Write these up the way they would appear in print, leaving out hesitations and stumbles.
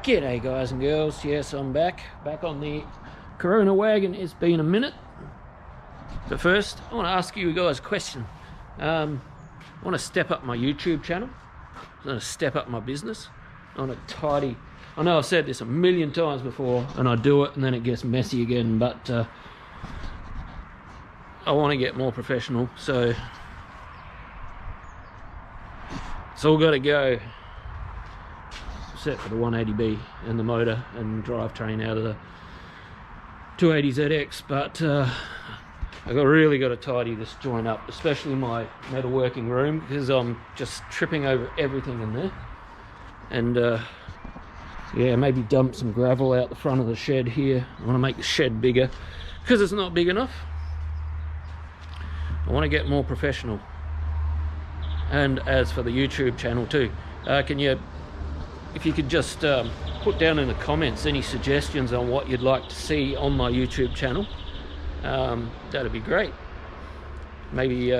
G'day guys and girls, yes I'm back on the Corona wagon. It's been a minute, but first I want to ask you guys a question. I want to step up my YouTube channel, I want to step up my business, I want to tidy. I know I've said this a million times before and I do it and then it gets messy again, but I want to get more professional, so it's all got to go. Set for the 180B and the motor and drivetrain out of the 280ZX, but I've really got to tidy this joint up, especially my metalworking room, because I'm just tripping over everything in there. And yeah, maybe dump some gravel out the front of the shed here. I want to make the shed bigger because it's not big enough. I want to get more professional. And as for the YouTube channel too, if you could just put down in the comments any suggestions on what you'd like to see on my YouTube channel, that'd be great. Maybe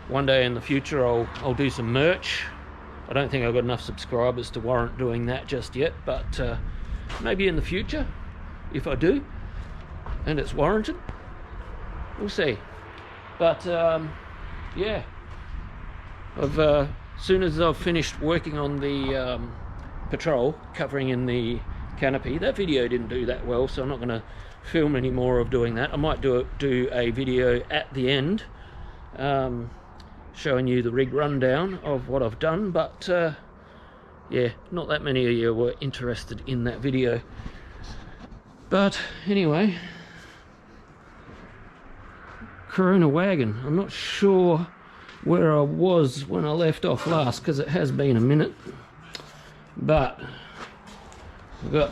one day in the future I'll do some merch. I don't think I've got enough subscribers to warrant doing that just yet, but maybe in the future, if I do and it's warranted, we'll see. But yeah, as soon as I've finished working on the patrol covering in the canopy, that video didn't do that well, so I'm not going to film any more of doing that. I might do a video at the end showing you the rig rundown of what I've done, but yeah, not that many of you were interested in that video. But anyway, Corona wagon, I'm not sure where I was when I left off last because it has been a minute, but I've got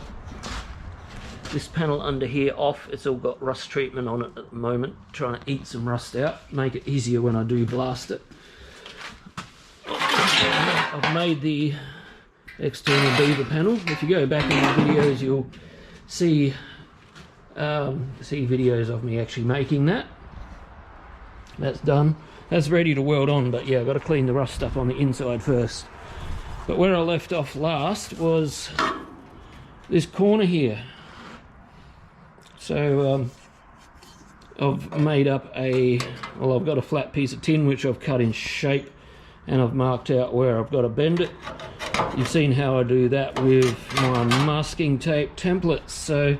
this panel under here off. It's all got rust treatment on it at the moment, trying to eat some rust out, make it easier when I do blast it. I've made the external beaver panel. If you go back in the videos, you'll see videos of me actually making that. That's done. That's ready to weld on, but yeah, I've got to clean the rust up on the inside first. But where I left off last was this corner here. So I've made up I've got a flat piece of tin which I've cut in shape, and I've marked out where I've got to bend it. You've seen how I do that with my masking tape templates, so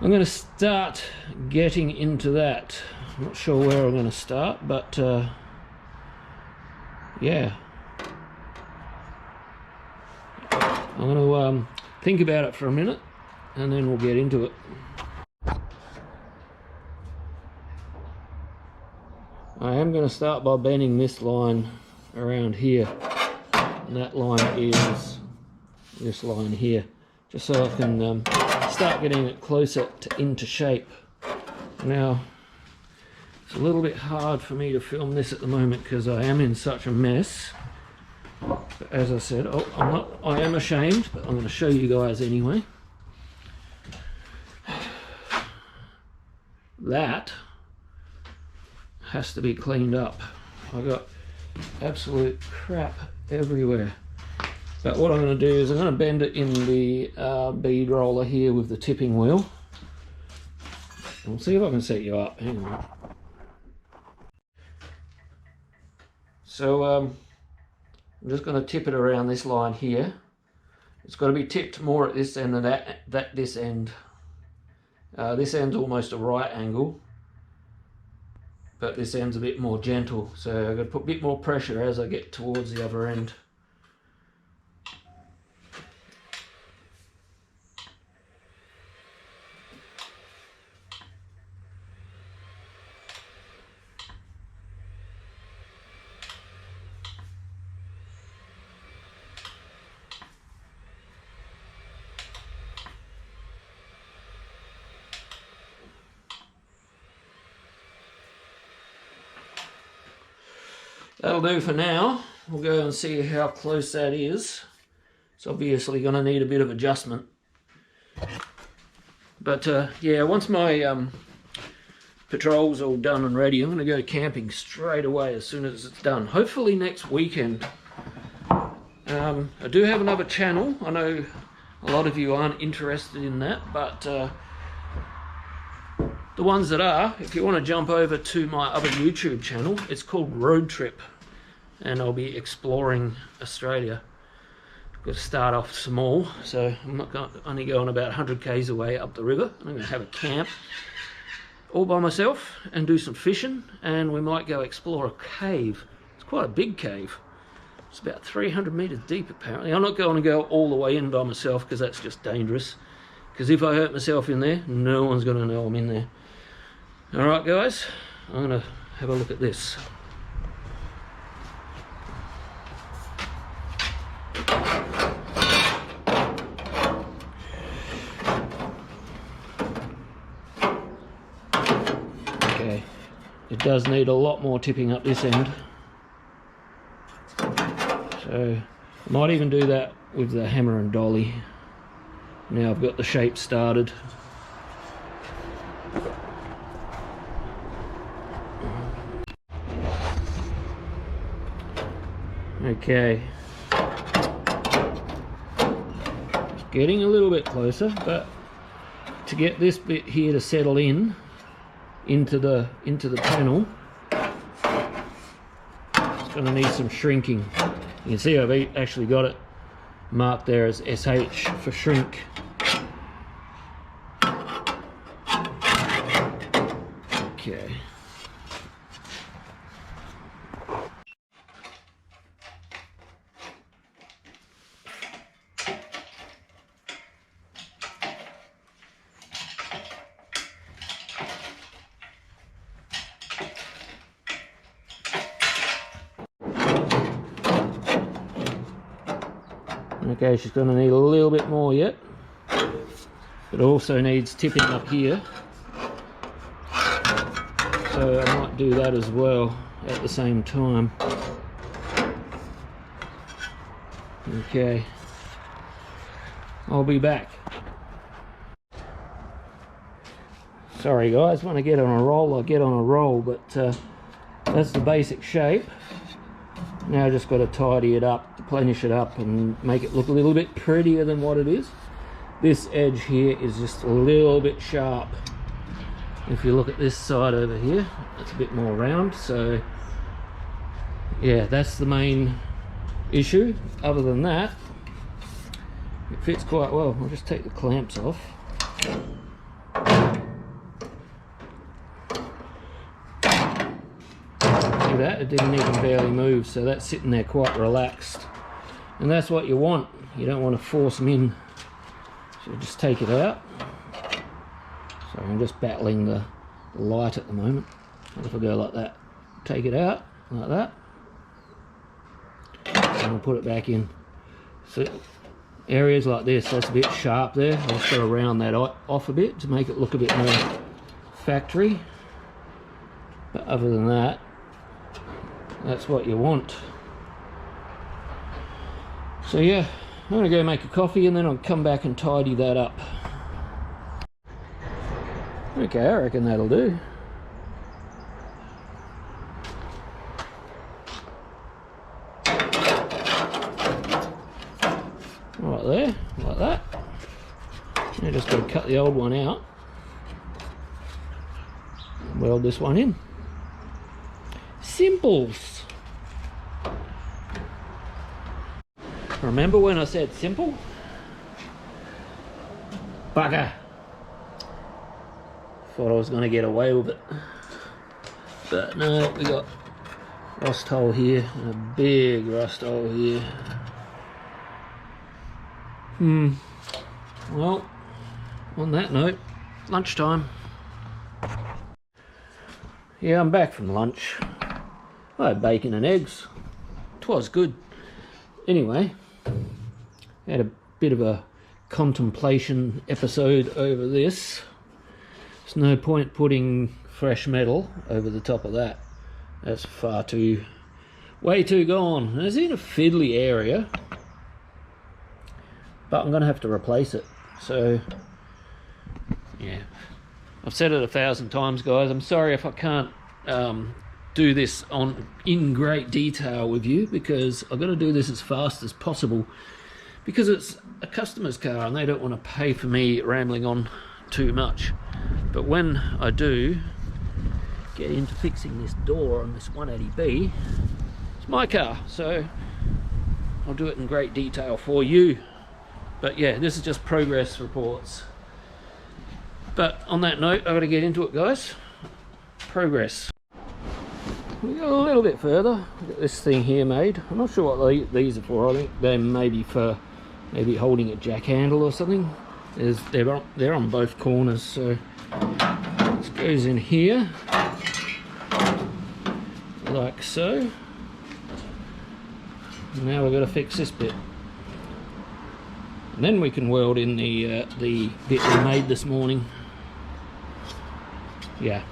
I'm going to start getting into that. I'm not sure where I'm going to start, but yeah, I'm going to think about it for a minute and then we'll get into it. I am going to start by bending this line around here, and that line is this line here, just so I can start getting it closer into shape. Now, it's a little bit hard for me to film this at the moment because I am in such a mess. But as I said, I am ashamed, but I'm going to show you guys anyway. That has to be cleaned up. I've got absolute crap everywhere. But what I'm going to do is I'm going to bend it in the bead roller here with the tipping wheel. We'll see if I can set you up. Hang on. So I'm just going to tip it around this line here. It's got to be tipped more at this end than this end. This end's almost a right angle, but this end's a bit more gentle, so I've got to put a bit more pressure as I get towards the other end. That'll do for now. We'll go and see how close that is. It's obviously going to need a bit of adjustment. But yeah, once my patrol's all done and ready, I'm going to go camping straight away as soon as it's done. Hopefully next weekend. I do have another channel. I know a lot of you aren't interested in that, but the ones that are, if you want to jump over to my other YouTube channel, it's called Road Trip, and I'll be exploring Australia. Got to start off small, so I'm not only going about 100 k's away up the river. I'm going to have a camp all by myself and do some fishing, and we might go explore a cave. It's quite a big cave. It's about 300 meters deep apparently. I'm not going to go all the way in by myself because that's just dangerous. Because if I hurt myself in there, no one's going to know I'm in there. Alright guys, I'm going to have a look at this. Okay, it does need a lot more tipping up this end. So I might even do that with the hammer and dolly. Now I've got the shape started. Okay, getting a little bit closer, but to get this bit here to settle in into the panel, it's going to need some shrinking. You can see I've actually got it marked there as SH for shrink. Okay. Okay, she's going to need a little bit more yet. It also needs tipping up here. So I might do that as well at the same time. Okay. I'll be back. Sorry guys, when I get on a roll, I get on a roll, but that's the basic shape. Now I just got to tidy it up, plenish it up and make it look a little bit prettier than what it is. This edge here is just a little bit sharp. If you look at this side over here, it's a bit more round. So yeah, that's the main issue. Other than that, it fits quite well. I'll just take the clamps off. That it didn't even barely move, so that's sitting there quite relaxed, and that's what you want. You don't want to force them in, so just take it out. So I'm just battling the light at the moment. What if I go like that? Take it out like that, and I'll put it back in. So areas like this, that's a bit sharp there. I've just got to round that off a bit to make it look a bit more factory, but other than that, that's what you want. So yeah, I'm going to go make a coffee and then I'll come back and tidy that up. Okay, I reckon that'll do. Right there, like that. Now just got to cut the old one out. Weld this one in. Simples. Remember when I said simple? Bugger. Thought I was going to get away with it. But no, we got rust hole here and a big rust hole here. Well, on that note, lunchtime. Yeah, I'm back from lunch. I had bacon and eggs. 'Twas good. Anyway, had a bit of a contemplation episode over this. There's no point putting fresh metal over the top of that. That's way too gone. It's in a fiddly area, but I'm going to have to replace it. So, yeah. I've said it 1,000 times, guys. I'm sorry if I can't do this in great detail with you, because I've got to do this as fast as possible, because it's a customer's car and they don't want to pay for me rambling on too much. But when I do get into fixing this door on this 180B, it's my car, so I'll do it in great detail for you. But yeah, this is just progress reports. But on that note, I've got to get into it, guys. Progress. We got a little bit further. We've got this thing here made. I'm not sure what these are for. I think they're maybe for holding a jack handle or something. They're on both corners, so this goes in here like so. Now we've got to fix this bit. And then we can weld in the bit we made this morning. Yeah.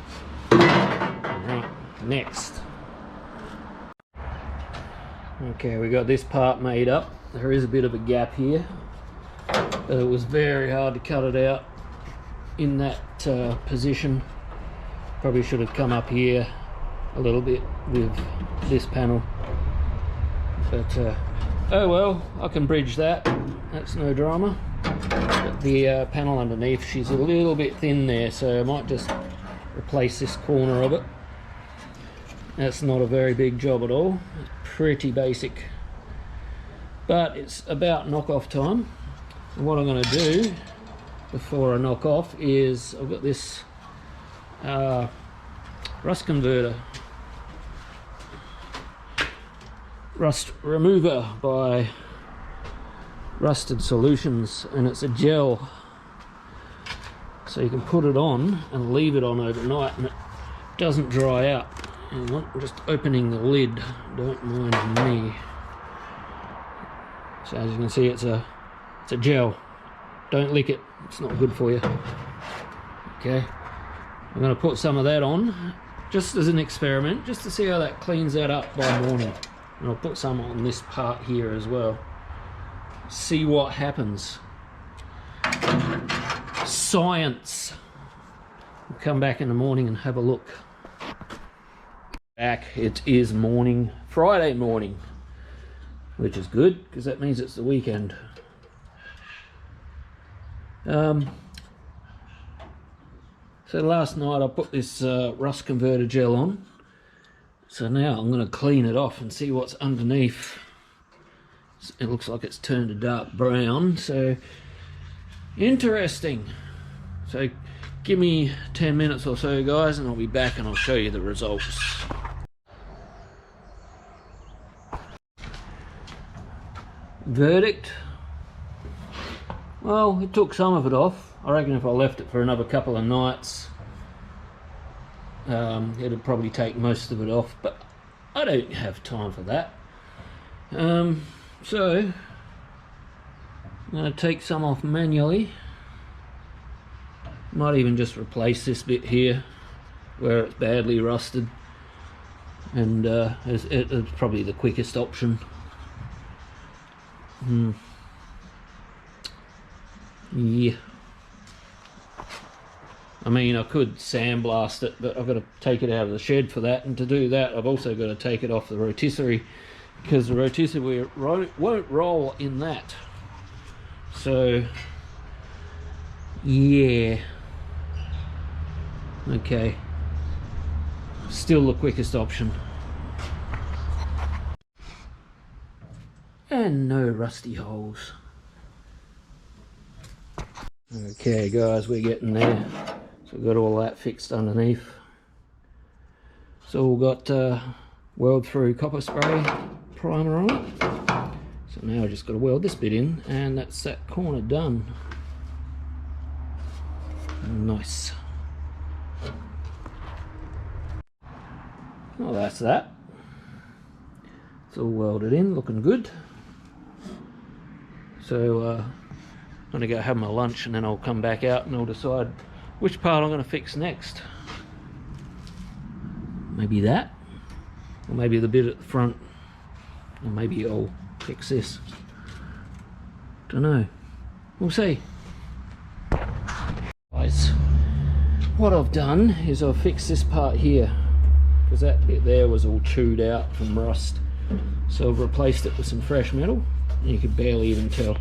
Alright, next. Okay, we got this part made up. There is a bit of a gap here, but it was very hard to cut it out in that position. Probably should have come up here a little bit with this panel. But oh well, I can bridge that. That's no drama. But the panel underneath, she's a little bit thin there, so I might just replace this corner of it. That's not a very big job at all. It's pretty basic, but it's about knock-off time. And what I'm going to do before I knock off is, I've got this rust converter, rust remover by Rusted Solutions, and it's a gel, so you can put it on and leave it on overnight and it doesn't dry out. And I'm just opening the lid, don't mind me. So as you can see, it's a gel. Don't lick it, it's not good for you. Okay, I'm going to put some of that on just as an experiment, just to see how that cleans that up by morning. And I'll put some on this part here as well. See what happens. Science. We'll come back in the morning and have a look. Back, it is morning, Friday morning, which is good because that means it's the weekend. So last night I put this rust converter gel on, so now I'm going to clean it off and see what's underneath. It looks like it's turned a dark brown, so interesting. So give me 10 minutes or so, guys, and I'll be back and I'll show you the results. Verdict? Well, it took some of it off. I reckon if I left it for another couple of nights, it'd probably take most of it off, but I don't have time for that. So I'm going to take some off manually. Might even just replace this bit here where it's badly rusted, and it's probably the quickest option. Yeah, I mean, I could sandblast it, but I've got to take it out of the shed for that, and to do that I've also got to take it off the rotisserie, because the rotisserie won't roll in that. So yeah, okay, still the quickest option. And no rusty holes. Okay guys, we're getting there. So we've got all that fixed underneath. So we've got weld through copper spray primer on it. So now I just got to weld this bit in, and that's that corner done. Nice. Well, that's that. It's all welded in, looking good. So I'm going to go have my lunch, and then I'll come back out and I'll decide which part I'm going to fix next. Maybe that, or maybe the bit at the front, or maybe I'll fix this. Don't know. We'll see. Guys, what I've done is I've fixed this part here. because that bit there was all chewed out from rust. So I've replaced it with some fresh metal, and you could barely even tell.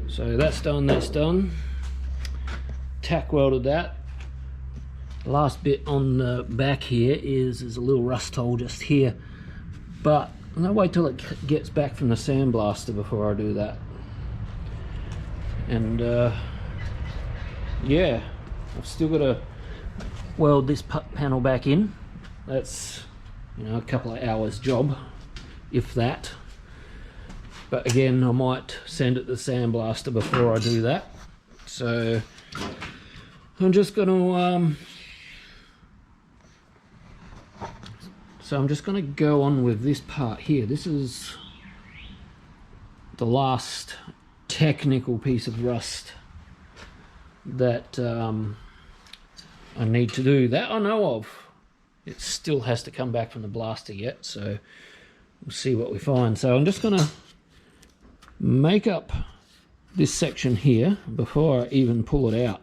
So that's done, that's done. Tack welded that. Last bit on the back here is there's a little rust hole just here, but I'm gonna wait till it gets back from the sandblaster before I do that. And yeah, I've still got to weld this panel back in. That's, you know, a couple of hours job, if that. But again, I might send it to the sandblaster before I do that. So I'm just going to go on with this part here. This is the last technical piece of rust that I need to do, that I know of. It still has to come back from the blaster yet, so we'll see what we find. So I'm just going to make up this section here before I even pull it out.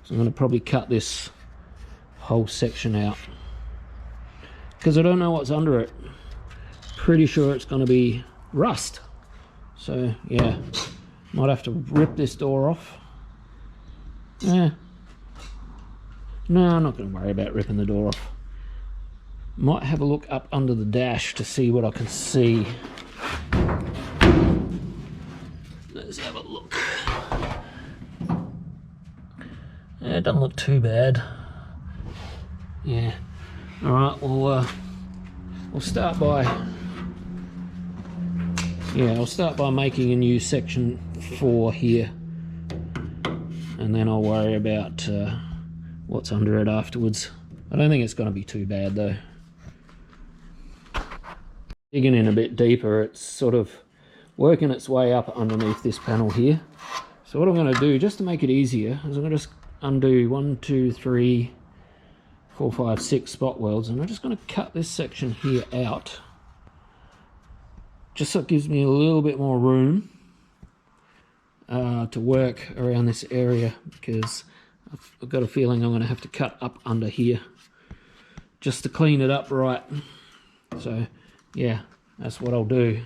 So I'm going to probably cut this whole section out, because I don't know what's under it. Pretty sure it's going to be rust. So yeah, might have to rip this door off. Yeah. No, I'm not going to worry about ripping the door off. Might have a look up under the dash to see what I can see. Let's have a look. Yeah, it doesn't look too bad. Yeah. Alright, well, I'll start by... Yeah, I'll start by making a new section 4 here. And then I'll worry about what's under it afterwards. I don't think it's going to be too bad though. Digging in a bit deeper, it's sort of working its way up underneath this panel here. So what I'm going to do, just to make it easier, is I'm going to just undo 1, 2, 3, 4, 5, 6 spot welds, and I'm just going to cut this section here out, just so it gives me a little bit more room to work around this area, because I've got a feeling I'm going to have to cut up under here just to clean it up right. So yeah, that's what I'll do.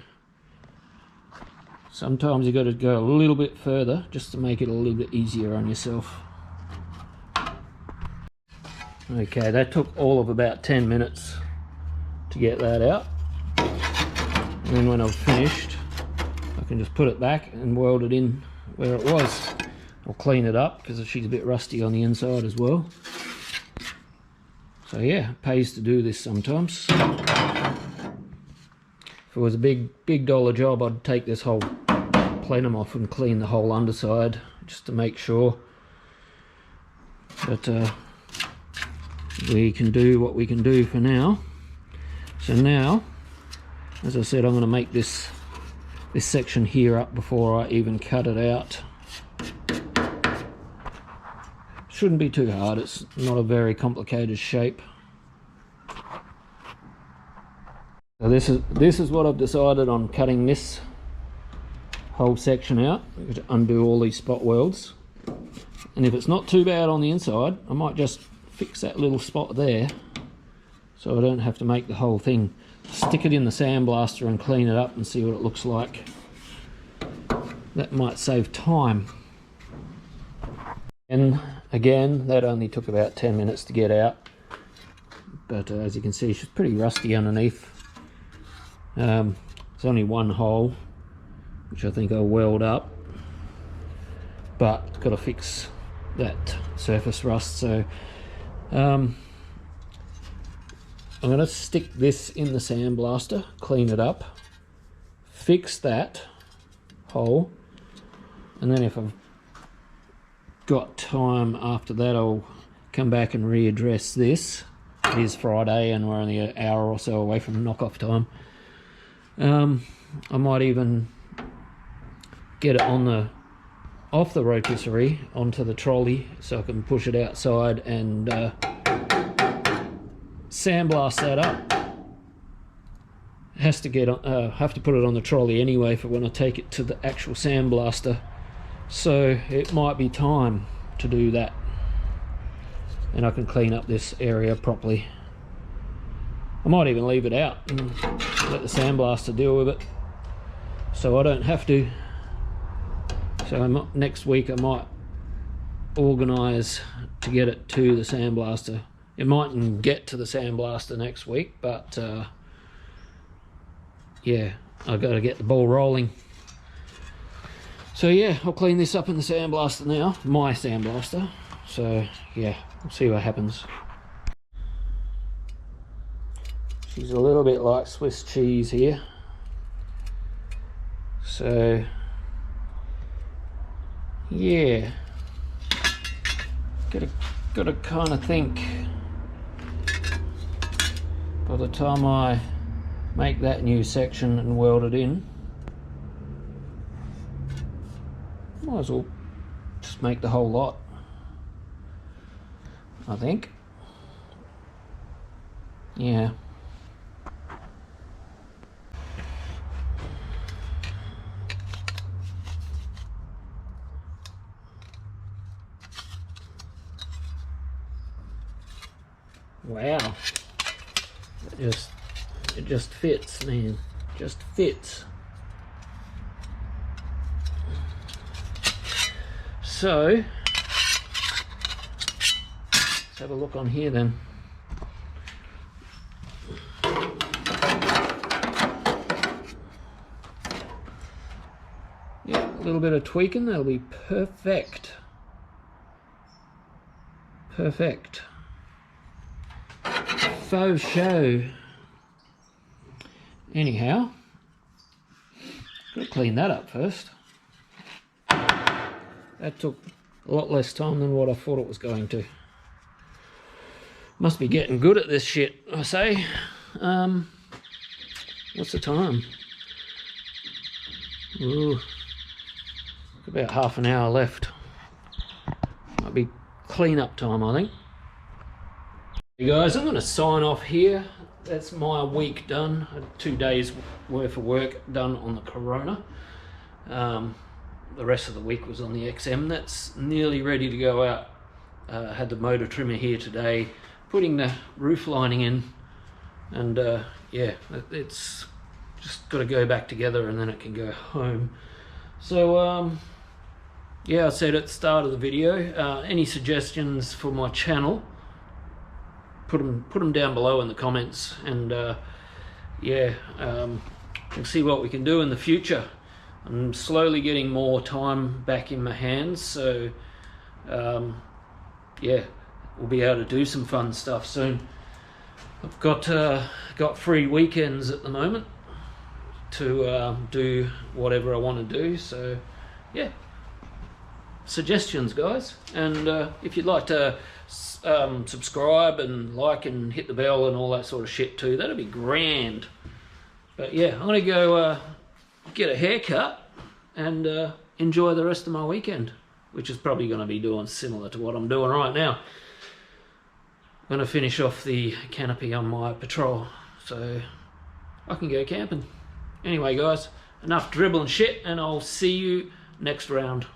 Sometimes you got to go a little bit further just to make it a little bit easier on yourself. Okay, that took all of about 10 minutes to get that out. And then when I've finished, I can just put it back and weld it in where it was. I'll clean it up because she's a bit rusty on the inside as well. So yeah, it pays to do this sometimes. If it was a big dollar job, I'd take this whole plenum off and clean the whole underside just to make sure. But we can do what we can do for now. So now, as I said, I'm going to make this section here up before I even cut it out. Shouldn't be too hard, it's not a very complicated shape. So this is what I've decided on cutting this whole section out. I'm going to undo all these spot welds, and if it's not too bad on the inside, I might just fix that little spot there so I don't have to make the whole thing. Stick it in the sandblaster and clean it up and see what it looks like. That might save time. And again, that only took about 10 minutes to get out, but as you can see, she's pretty rusty underneath. There's only one hole, which I think I'll weld up, but got to fix that surface rust. So I'm going to stick this in the sandblaster, clean it up, fix that hole, and then if I've got time after that, I'll come back and readdress this. It is Friday and we're only an hour or so away from knock-off time. I might even get it off the rotisserie onto the trolley so I can push it outside and sandblast that up. Have to put it on the trolley anyway for when I take it to the actual sandblaster, so it might be time to do that, and I can clean up this area properly. I might even leave it out and let the sandblaster deal with it, so I don't have to. So next week I might organise to get it to the sandblaster. It mightn't get to the sandblaster next week, but yeah, I've got to get the ball rolling. So yeah, I'll clean this up in the sandblaster now, my sandblaster. So yeah, we'll see what happens. She's a little bit like Swiss cheese here. So yeah, gotta kind of think by the time I make that new section and weld it in, might as well just make the whole lot, I think. Yeah. Wow. It just fits, man. Just fits. So let's have a look on here then. Yeah, a little bit of tweaking, that'll be perfect. Perfect. Faux show. Anyhow, gotta clean that up first. That took a lot less time than what I thought it was going to. Must be getting good at this shit, I say. What's the time? Ooh, about half an hour left. Might be clean up time, I think. Hey guys, I'm going to sign off here. That's my week done. 2 days worth of work done on the Corona. The rest of the week was on the XM. That's nearly ready to go out. Had the motor trimmer here today, putting the roof lining in, and yeah, it's just got to go back together and then it can go home. So yeah, I said at the start of the video, any suggestions for my channel, put them down below in the comments, and yeah, we'll see what we can do in the future. I'm slowly getting more time back in my hands, so yeah, we'll be able to do some fun stuff soon. I've got free weekends at the moment to do whatever I want to do, so yeah, suggestions guys, and if you'd like to subscribe and like and hit the bell and all that sort of shit too, that'd be grand. But yeah, I'm gonna go get a haircut and enjoy the rest of my weekend, which is probably going to be doing similar to what I'm doing right now. I'm going to finish off the canopy on my patrol so I can go camping. Anyway guys, enough dribbling shit, and I'll see you next round.